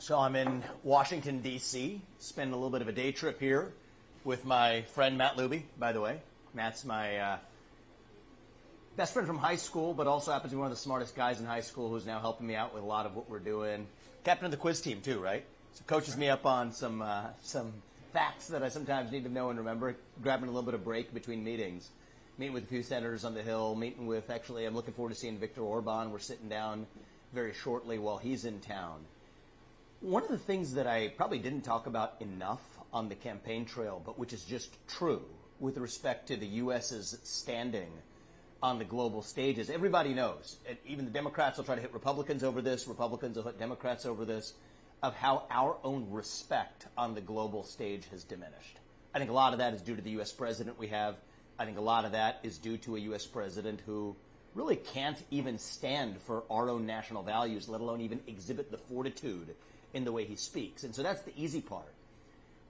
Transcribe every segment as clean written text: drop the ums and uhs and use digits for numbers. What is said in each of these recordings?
So I'm in Washington, D.C., spending a little bit of a day trip here with my friend Matt Luby, by the way. Matt's my best friend from high school, but also happens to be one of the smartest guys in high school who's now helping me out with a lot of what we're doing. Captain of the quiz team, too, right? So coaches me up on some facts that I sometimes need to know and remember, grabbing a little bit of break between meetings. Meeting with a few senators on the Hill, meeting with, actually, I'm looking forward to seeing Viktor Orban. We're sitting down very shortly while he's in town. One of the things that I probably didn't talk about enough on the campaign trail, but which is just true with respect to the U.S.'s standing on the global stage, is everybody knows, and even the Democrats will try to hit Republicans over this, Republicans will hit Democrats over this, of how our own respect on the global stage has diminished. I think a lot of that is due to the U.S. president we have. I think a lot of that is due to a U.S. president who really can't even stand for our own national values, let alone even exhibit the fortitude in the way he speaks. And so that's the easy part.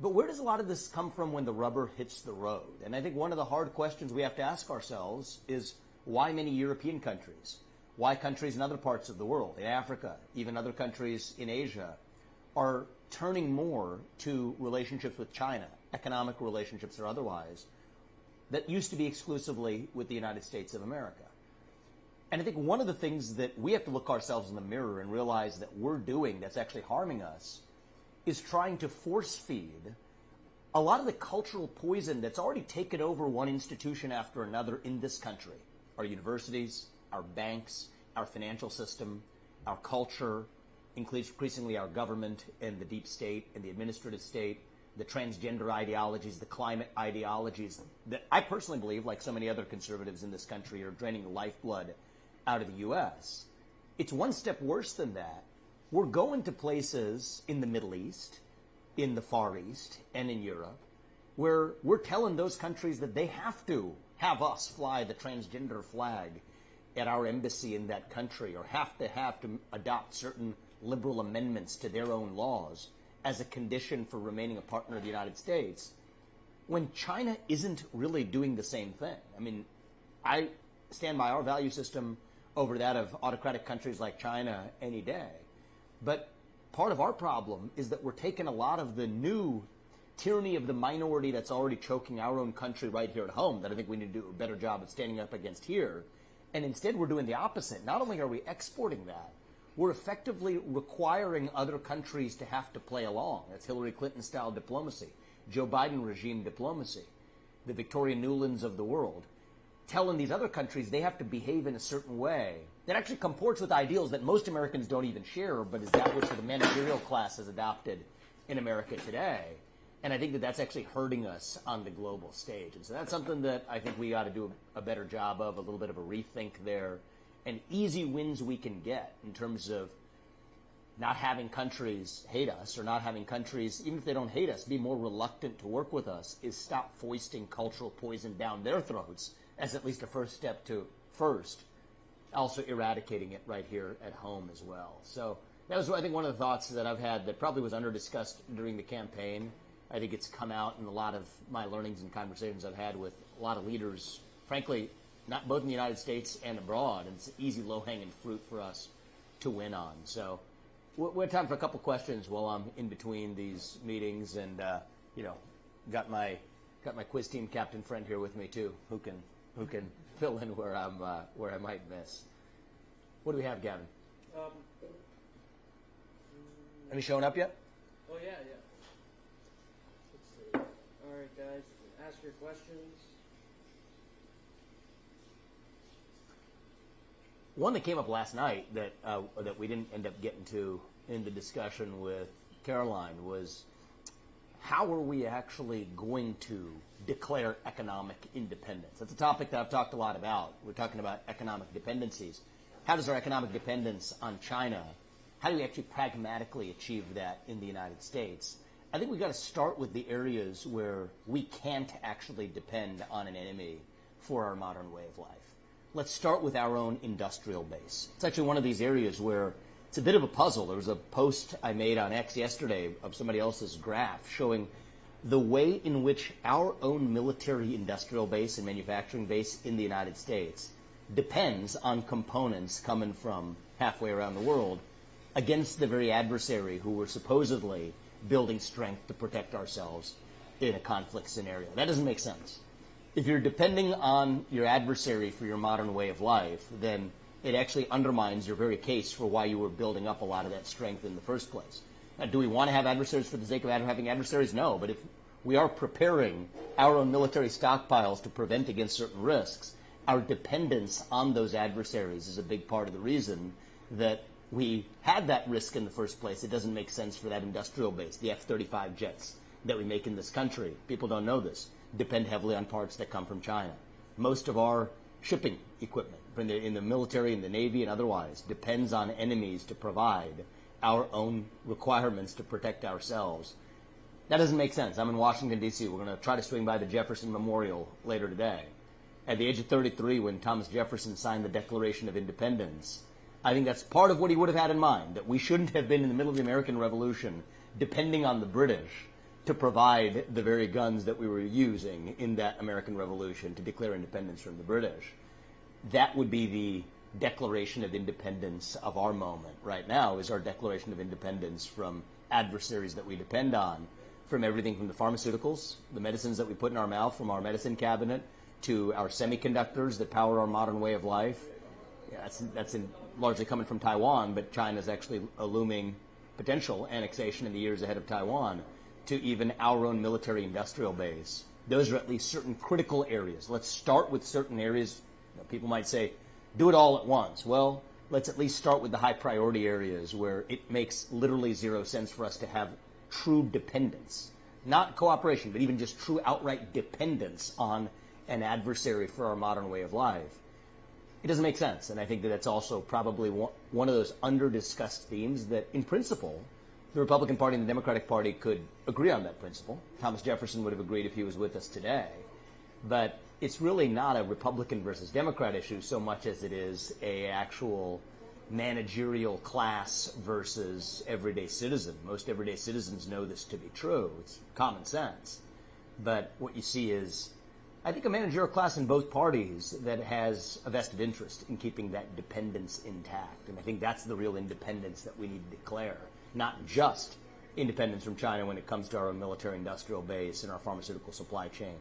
But where does a lot of this come from when the rubber hits the road? And I think one of the hard questions we have to ask ourselves is why many European countries, why countries in other parts of the world, in Africa, even other countries in Asia, are turning more to relationships with China, economic relationships or otherwise, that used to be exclusively with the United States of America. And I think one of the things that we have to look ourselves in the mirror and realize that we're doing that's actually harming us is trying to force feed a lot of the cultural poison that's already taken over one institution after another in this country. Our universities, our banks, our financial system, our culture, increasingly our government and the deep state and the administrative state, the transgender ideologies, the climate ideologies that I personally believe, like so many other conservatives in this country, are draining the lifeblood out of the U.S. It's one step worse than that. We're going to places in the Middle East, in the Far East, and in Europe, where we're telling those countries that they have to have us fly the transgender flag at our embassy in that country, or have to adopt certain liberal amendments to their own laws as a condition for remaining a partner of the United States, when China isn't really doing the same thing. I mean, I stand by our value system over that of autocratic countries like China any day. But part of our problem is that we're taking a lot of the new tyranny of the minority that's already choking our own country right here at home, that I think we need to do a better job of standing up against here, and instead we're doing the opposite. Not only are we exporting that, we're effectively requiring other countries to have to play along. That's Hillary Clinton-style diplomacy, Joe Biden regime diplomacy, the Victoria Nulands of the world, telling these other countries they have to behave in a certain way that actually comports with ideals that most Americans don't even share, but is that which the managerial class has adopted in America today. And I think that that's actually hurting us on the global stage. And so that's something that I think we got to do a better job of, a little bit of a rethink there, and easy wins we can get in terms of not having countries hate us, or not having countries, even if they don't hate us, be more reluctant to work with us, is stop foisting cultural poison down their throats as at least a first step to also eradicating it right here at home as well. So that was, I think, one of the thoughts that I've had that probably was under-discussed during the campaign. I think it's come out in a lot of my learnings and conversations I've had with a lot of leaders, frankly, not both in the United States and abroad. And it's easy, low-hanging fruit for us to win on. So we have time for a couple questions while I'm in between these meetings, and got my quiz team captain friend here with me too, who can fill in where I might miss. What do we have, Gavin? Any showing up yet? Oh yeah. Let's see. All right, guys, ask your questions. One that came up last night that we didn't end up getting to in the discussion with Caroline was, how are we actually going to declare economic independence? That's a topic that I've talked a lot about. We're talking about economic dependencies. How does our economic dependence on China, how do we actually pragmatically achieve that in the United States? I think we've got to start with the areas where we can't actually depend on an enemy for our modern way of life. Let's start with our own industrial base. It's actually one of these areas where it's a bit of a puzzle. There was a post I made on X yesterday of somebody else's graph showing the way in which our own military industrial base and manufacturing base in the United States depends on components coming from halfway around the world. against the very adversary who we're supposedly building strength to protect ourselves in a conflict scenario. That doesn't make sense. If you're depending on your adversary for your modern way of life, then it actually undermines your very case for why you were building up a lot of that strength in the first place. Now, do we want to have adversaries for the sake of having adversaries? No, but if we are preparing our own military stockpiles to prevent against certain risks, our dependence on those adversaries is a big part of the reason that we had that risk in the first place. It doesn't make sense for that industrial base, the F-35 jets that we make in this country. People don't know this. Depend heavily on parts that come from China. Most of our shipping equipment in the military, in the Navy, and otherwise depends on enemies to provide our own requirements to protect ourselves. That doesn't make sense. I'm in Washington, D.C. We're going to try to swing by the Jefferson Memorial later today. At the age of 33, when Thomas Jefferson signed the Declaration of Independence, I think that's part of what he would have had in mind, that we shouldn't have been in the middle of the American Revolution depending on the British to provide the very guns that we were using in that American Revolution to declare independence from the British. That would be the Declaration of Independence of our moment right now, is our Declaration of Independence from adversaries that we depend on, from everything from the pharmaceuticals, the medicines that we put in our mouth from our medicine cabinet, to our semiconductors that power our modern way of life. Yeah, that's largely coming from Taiwan, but China's actually a looming potential annexation in the years ahead of Taiwan, to even our own military industrial base. Those are at least certain critical areas. Let's start with certain areas. People might say, do it all at once. Well, let's at least start with the high priority areas where it makes literally zero sense for us to have true dependence. Not cooperation, but even just true outright dependence on an adversary for our modern way of life. It doesn't make sense, and I think that that's also probably one of those under-discussed themes that, in principle, the Republican Party and the Democratic Party could agree on that principle. Thomas Jefferson would have agreed if he was with us today. But it's really not a Republican versus Democrat issue so much as it is a actual managerial class versus everyday citizen. Most everyday citizens know this to be true. It's common sense. But what you see is, I think, a managerial class in both parties that has a vested interest in keeping that dependence intact. And I think that's the real independence that we need to declare. Not just independence from China when it comes to our own military industrial base and our pharmaceutical supply chain,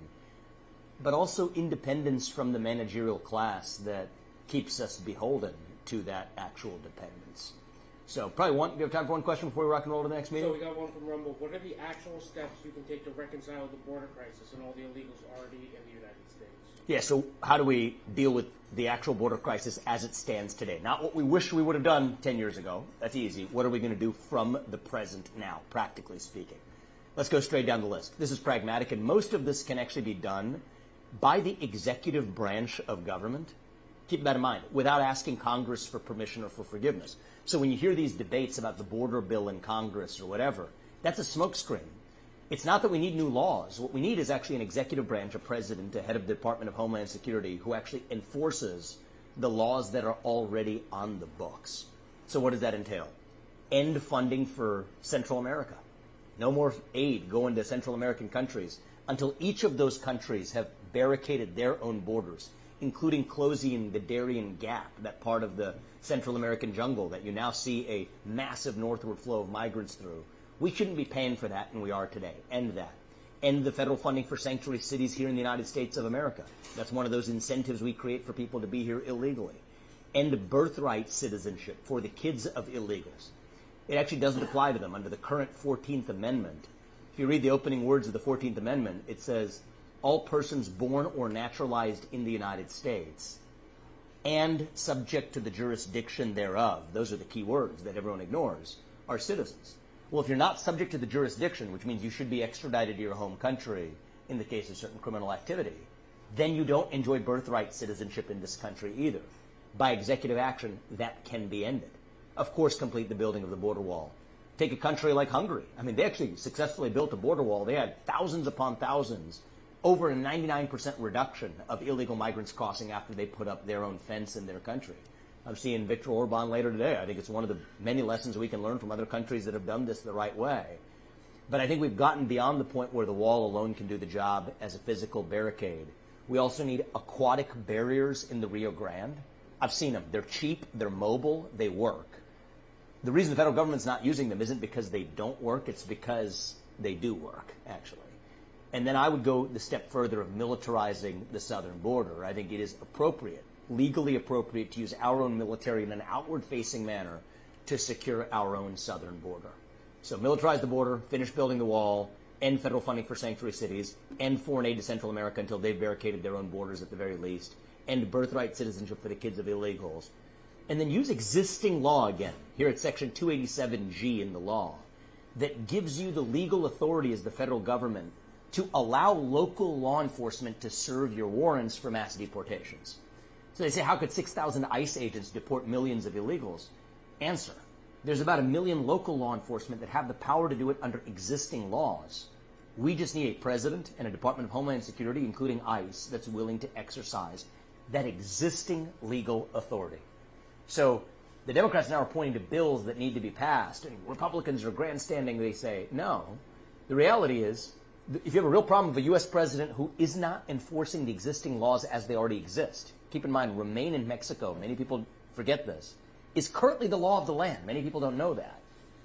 but also independence from the managerial class that keeps us beholden to that actual dependence. So probably do you have time for one question before we rock and roll to the next meeting? So we got one from Rumble. What are the actual steps you can take to reconcile the border crisis and all the illegals already in the United States? Yeah, so how do we deal with the actual border crisis as it stands today? Not what we wish we would have done 10 years ago. That's easy. What are we going to do from the present now, practically speaking? Let's go straight down the list. This is pragmatic, and most of this can actually be done by the executive branch of government. Keep that in mind, without asking Congress for permission or for forgiveness. So when you hear these debates about the border bill in Congress or whatever, that's a smokescreen. It's not that we need new laws. What we need is actually an executive branch, a president, a head of the Department of Homeland Security, who actually enforces the laws that are already on the books. So what does that entail? End funding for Central America. No more aid going to Central American countries until each of those countries have barricaded their own borders, including closing the Darien Gap, that part of the Central American jungle that you now see a massive northward flow of migrants through. We shouldn't be paying for that, and we are today. End that. End the federal funding for sanctuary cities here in the United States of America. That's one of those incentives we create for people to be here illegally. End birthright citizenship for the kids of illegals. It actually doesn't apply to them under the current 14th Amendment. If you read the opening words of the 14th Amendment, it says, all persons born or naturalized in the United States and subject to the jurisdiction thereof, those are the key words that everyone ignores, are citizens. Well, if you're not subject to the jurisdiction, which means you should be extradited to your home country in the case of certain criminal activity, then you don't enjoy birthright citizenship in this country either. By executive action, that can be ended. Of course, complete the building of the border wall. Take a country like Hungary. I mean, they actually successfully built a border wall. They had thousands upon thousands, over a 99% reduction of illegal migrants crossing after they put up their own fence in their country. I'm seeing Viktor Orban later today. I think it's one of the many lessons we can learn from other countries that have done this the right way. But I think we've gotten beyond the point where the wall alone can do the job as a physical barricade. We also need aquatic barriers in the Rio Grande. I've seen them. They're cheap, they're mobile, they work. The reason the federal government's not using them isn't because they don't work, it's because they do work, actually. And then I would go the step further of militarizing the southern border. I think it is appropriate, legally appropriate, to use our own military in an outward-facing manner to secure our own southern border. So militarize the border, finish building the wall, end federal funding for sanctuary cities, end foreign aid to Central America until they've barricaded their own borders at the very least, end birthright citizenship for the kids of illegals, and then use existing law again, here at Section 287G in the law, that gives you the legal authority as the federal government to allow local law enforcement to serve your warrants for mass deportations. So they say, how could 6,000 ICE agents deport millions of illegals? Answer: there's about 1 million local law enforcement that have the power to do it under existing laws. We just need a president and a Department of Homeland Security, including ICE, that's willing to exercise that existing legal authority. So the Democrats now are pointing to bills that need to be passed, and Republicans are grandstanding. They say, no. The reality is, if you have a real problem with a U.S. president who is not enforcing the existing laws as they already exist, keep in mind, Remain in Mexico, many people forget this, is currently the law of the land. Many people don't know that.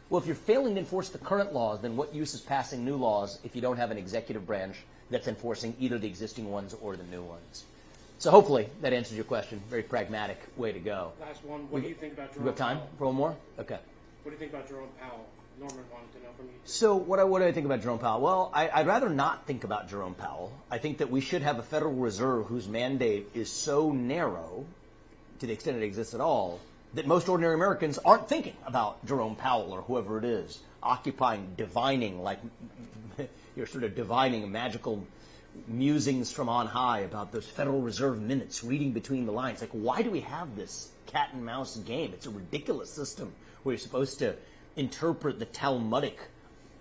Well, if you're failing to enforce the current laws, then what use is passing new laws if you don't have an executive branch that's enforcing either the existing ones or the new ones? So hopefully that answers your question. Very pragmatic way to go. Last one. What do you think about Jerome We have time Powell? for one more? Okay. What do you think about Jerome Powell? Norman wanted to know from you. So what do I think about Jerome Powell? Well, I'd rather not think about Jerome Powell. I think that we should have a Federal Reserve whose mandate is so narrow, to the extent it exists at all, that most ordinary Americans aren't thinking about Jerome Powell or whoever it is, occupying, divining, like you're sort of divining magical musings from on high about those Federal Reserve minutes, reading between the lines. Like, why do we have this cat and mouse game? It's a ridiculous system where you're supposed to interpret the Talmudic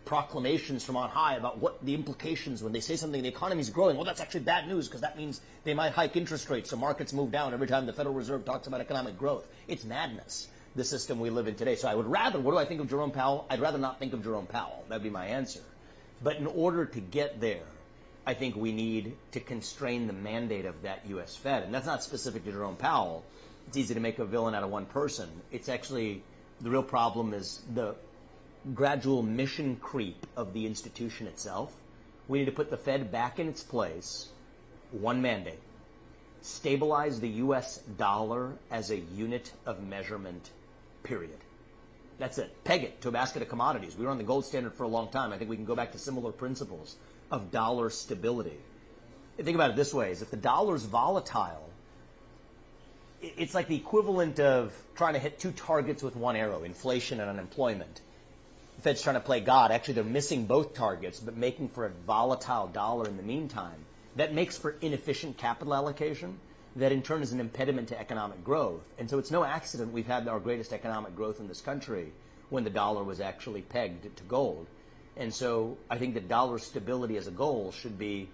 proclamations from on high about what the implications when they say something, the economy's growing. Well, that's actually bad news because that means they might hike interest rates so markets move down every time the Federal Reserve talks about economic growth. It's madness, the system we live in today. So I would rather, what do I think of Jerome Powell? I'd rather not think of Jerome Powell. That'd be my answer. But in order to get there, I think we need to constrain the mandate of that U.S. Fed. And that's not specific to Jerome Powell. It's easy to make a villain out of one person. It's actually, the real problem is the gradual mission creep of the institution itself. We need to put the Fed back in its place. One mandate: stabilize the U.S. dollar as a unit of measurement, period. That's it. Peg it to a basket of commodities. We were on the gold standard for a long time. I think we can go back to similar principles of dollar stability. Think about it this way: is if the dollar's volatile, it's like the equivalent of trying to hit two targets with one arrow, inflation and unemployment. The Fed's trying to play God. Actually, they're missing both targets, but making for a volatile dollar in the meantime. That makes for inefficient capital allocation. That in turn is an impediment to economic growth. And so it's no accident we've had our greatest economic growth in this country when the dollar was actually pegged to gold. And so I think that dollar stability as a goal should be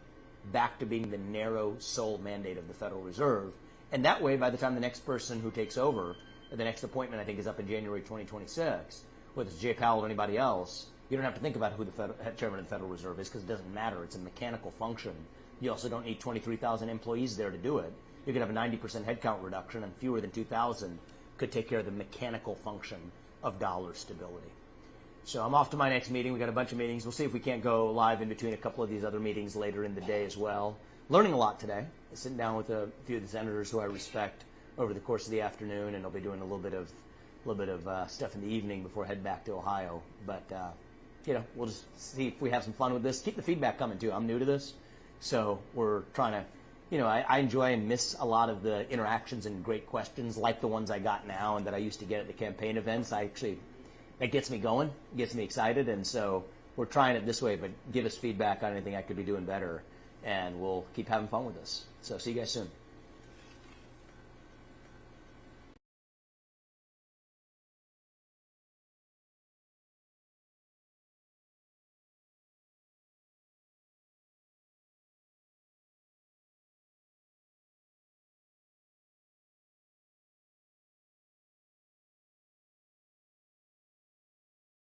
back to being the narrow sole mandate of the Federal Reserve. And that way, by the time the next person who takes over, the next appointment I think is up in January 2026, whether it's Jay Powell or anybody else, you don't have to think about who the chairman of the Federal Reserve is because it doesn't matter. It's a mechanical function. You also don't need 23,000 employees there to do it. You could have a 90% headcount reduction and fewer than 2,000 could take care of the mechanical function of dollar stability. So I'm off to my next meeting. We got a bunch of meetings. We'll see if we can't go live in between a couple of these other meetings later in the day as well. Learning a lot today. Sitting down with a few of the senators who I respect over the course of the afternoon, and I'll be doing a little bit of stuff in the evening before I head back to Ohio. But we'll just see if we have some fun with this. Keep the feedback coming too. I'm new to this, so we're trying to. I enjoy and miss a lot of the interactions and great questions like the ones I got now and that I used to get at the campaign events. That gets me going, gets me excited, and so we're trying it this way, but give us feedback on anything I could be doing better, and we'll keep having fun with this. So see you guys soon.